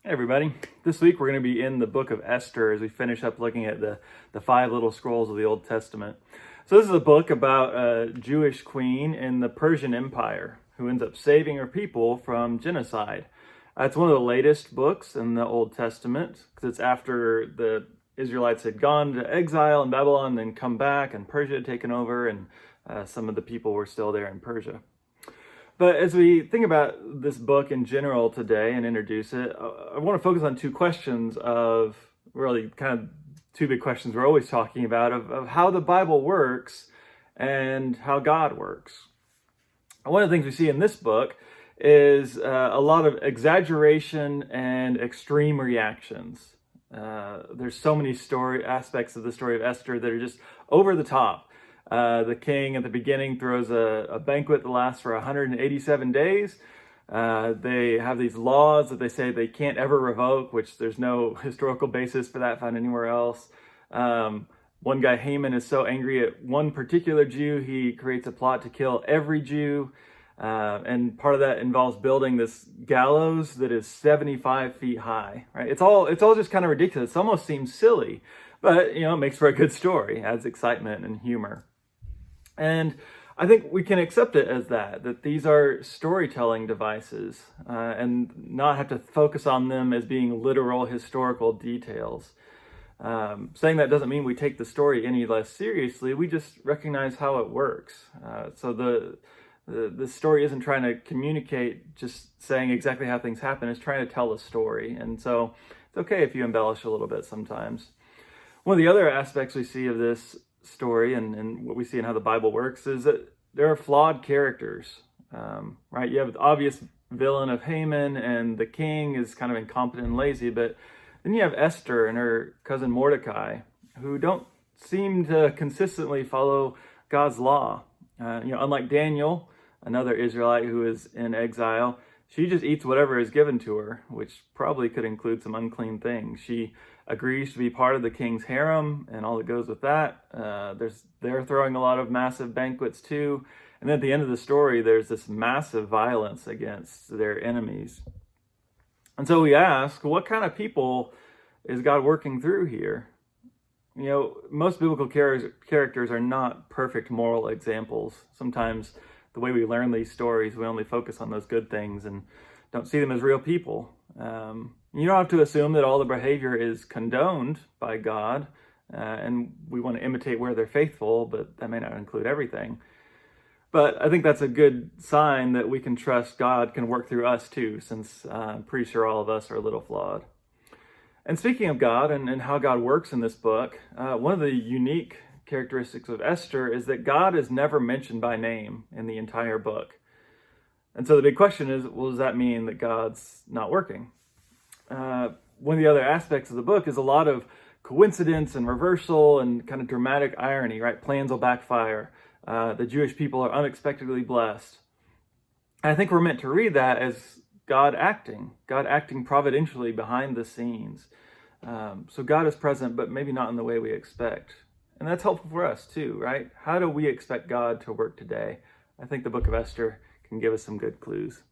Hey everybody, this week we're going to be in the book of Esther as we finish up looking at the five little scrolls of the Old Testament. So this is a book about a Jewish queen in the Persian Empire who ends up saving her people from genocide. It's one of the latest books in the Old Testament because it's after the Israelites had gone to exile in Babylon, then come back and Persia had taken over, and some of the people were still there in Persia. But as we think about this book in general today and introduce it, I want to focus on two questions of really kind of two big questions we're always talking about of how the Bible works and how God works. One of the things we see in this book is a lot of exaggeration and extreme reactions. There's so many aspects of the story of Esther that are just over the top. The king at the beginning throws a banquet that lasts for 187 days. They have these laws that they say they can't ever revoke, which there's no historical basis for that found anywhere else. One guy, Haman, is so angry at one particular Jew, he creates a plot to kill every Jew. And part of that involves building this gallows that is 75 feet high, right? It's all just kind of ridiculous. It almost seems silly, but it makes for a good story, adds excitement and humor. And I think we can accept it as that these are storytelling devices and not have to focus on them as being literal historical details. Saying that doesn't mean we take the story any less seriously. We just recognize how it works. So the story isn't trying to communicate just saying exactly how things happen. It's trying to tell a story. And so it's okay if you embellish a little bit sometimes. One of the other aspects we see of this story and what we see in how the Bible works is that there are flawed characters, right? You have the obvious villain of Haman, and the king is kind of incompetent and lazy, but then you have Esther and her cousin Mordecai, who don't seem to consistently follow God's law. Unlike Daniel, another Israelite who is in exile, she just eats whatever is given to her, which probably could include some unclean things. She agrees to be part of the king's harem and all that goes with that. They're throwing a lot of massive banquets too. And then at the end of the story, there's this massive violence against their enemies. And so we ask, what kind of people is God working through here? Most biblical characters are not perfect moral examples. Sometimes the way we learn these stories, we only focus on those good things and don't see them as real people. You don't have to assume that all the behavior is condoned by God, and we want to imitate where they're faithful, but that may not include everything. But I think that's a good sign that we can trust God can work through us too, since I'm pretty sure all of us are a little flawed. And speaking of God and how God works in this book, one of the unique characteristics of Esther is that God is never mentioned by name in the entire book. And so the big question is, well, does that mean that God's not working? One of the other aspects of the book is a lot of coincidence and reversal and kind of dramatic irony, right? Plans will backfire. The Jewish people are unexpectedly blessed. And I think we're meant to read that as God acting providentially behind the scenes. So God is present, but maybe not in the way we expect. And that's helpful for us too, right? How do we expect God to work today? I think the book of Esther can give us some good clues.